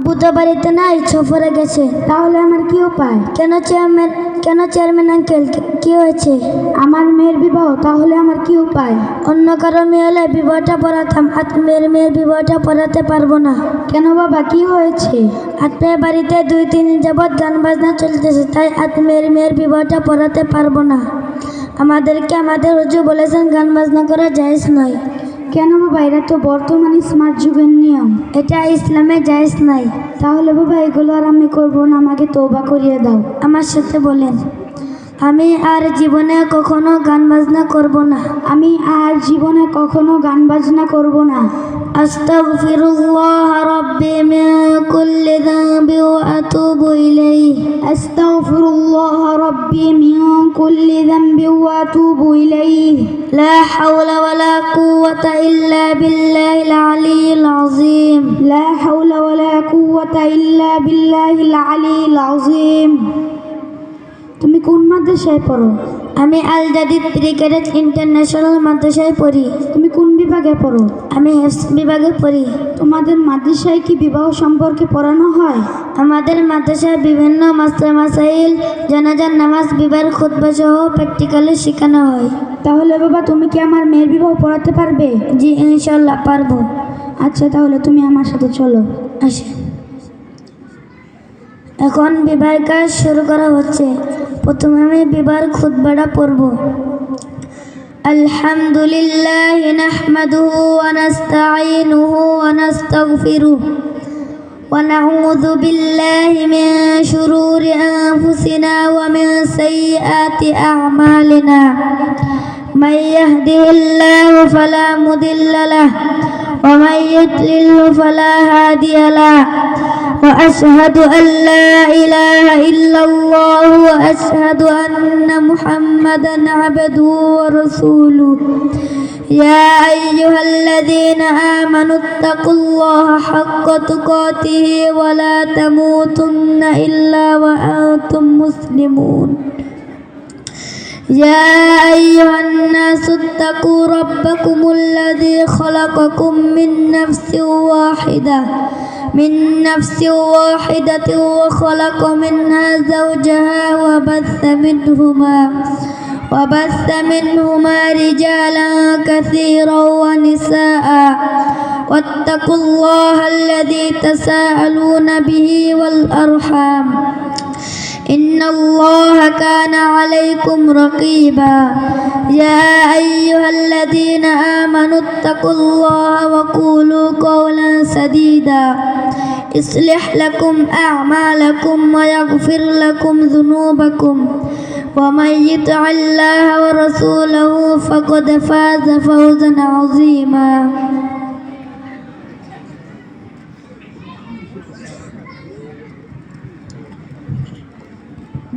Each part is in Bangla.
আব্বু তো বাড়িতে নাই, সফরে গেছে। তাহলে আমার কি উপায়? কেন চেয়ারম্যান আঙ্কেল, কি হয়েছে? আমার মেয়ের বিবাহ, তাহলে আমার কি উপায়? অন্য কারো মেয়ে হলে বিবাহটা পড়াতাম, আপনার মেয়ের বিবাহটা পড়াতে পারবো না। কেন বাবা, কি হয়েছে? আপনার বাড়িতে 2-3 দিন যাবৎ গান বাজনা চলতেছে, তাই আপনার মেয়ের বিবাহটা পড়াতে পারবো না। আমাদের হুজুর বলেছেন গান বাজনা করা জায়েজ নয়। কেন বাবা, এটা তো বর্তমানে স্মার্ট যুগের নিয়ম। এটা ইসলামে জায়েজ নাই। তাহলে বাবা এগুলো আর আমি করবো না, আমাকে তওবা করিয়ে দাও। আমার সাথে বলেন, আমি আর জীবনে কখনো গান বাজনা করব না। আমি আর জীবনে কখনো গান বাজনা করব না। আস্তাগফিরুল্লাহ রাব্বি মিন কুল্লি যামবি ওয়া আতুবু ইলাইহি। আস্তাগফিরুল্লাহ রাব্বি মিন কুল্লি যামবি ওয়া আতুবু ইলাইহি। লা হাওলা ওয়ালা কুওয়াতা ইল্লা বিল্লাহিল আলিয়্যিল আযীম। লা হাওলা ওয়ালা কুওয়াতা ইল্লা বিল্লাহিল আলিয়্যিল আযীম। তুমি কোন মাদ্রাসায় পড়ো? আমি আল জাদিদ ক্রিকেট ইন্টারন্যাশনাল মাদ্রাসায় পড়ি। তুমি কোন বিভাগে পড়ো? আমি এফস বিভাগে পড়ি। তোমাদের মাদ্রাসায় কি বিবাহ সম্পর্কে পড়ানো হয়? আমাদের মাদ্রাসায় বিভিন্ন মাসলা মাসাইল, জানাজার নামাজ, বিবাহের খুতবা সহ প্র্যাকটিক্যালি শেখানো হয়। তাহলে বাবা তুমি কি আমার মেয়ের বিবাহ পড়াতে পারবে? জি ইনশাল্লাহ পারবো। আচ্ছা, তাহলে তুমি আমার সাথে চলো। আসে, এখন বিবাহের কাজ শুরু করা হচ্ছে। প্রথমে আমি বিবাহের খুতবাটা পড়ব। আলহামদুলিল্লাহ নাহমাদুহু ওয়া নাস্তাঈনুহু ওয়া নাস্তাগফিরুহু ওয়া নাউযু বিল্লাহি মিন শুরুরি আনফুসিনা ওয়া মিন সাইয়্যাতি আ'মালিনা। মান ইয়াহদিহিল্লাহু ফালা মুদিল্লা লাহু ওয়া মান ইউদ্লিলহু ফালা হাদিয়া লাহু। وأشهد أن لا إله إلا الله وأشهد أن محمدا عبده ورسوله. يا أيها الذين آمنوا اتقوا الله حق تقاته ولا تموتن إلا وأنتم مسلمون. يا أيها الناس اتقوا ربكم الذي خلقكم من نفس واحدة وخلق منها زوجها وبث منهما رجالا كثيرا ونساء. واتقوا الله الذي تساءلون به والأرحام إن الله كان عليكم رقيبا. يا أيها الذين آمنوا اتقوا الله وقولوا قولا سديدا يصلح لكم أعمالكم ويغفر لكم ذنوبكم ومن يطع الله ورسوله فقد فاز فوزا عظيما.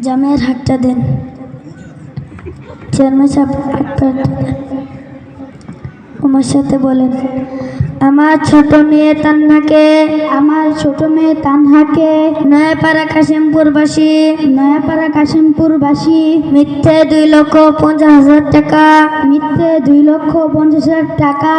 জামের হাতটা দেন, চেয়ারম্যান সাহেব হাতটা দেন। আমার সাথে বলেন, আমার ছোট মেয়ে তান্হাকে নয়াপাড়া কাশিমপুরবাসী মিথ্যে 2,50,000 টাকা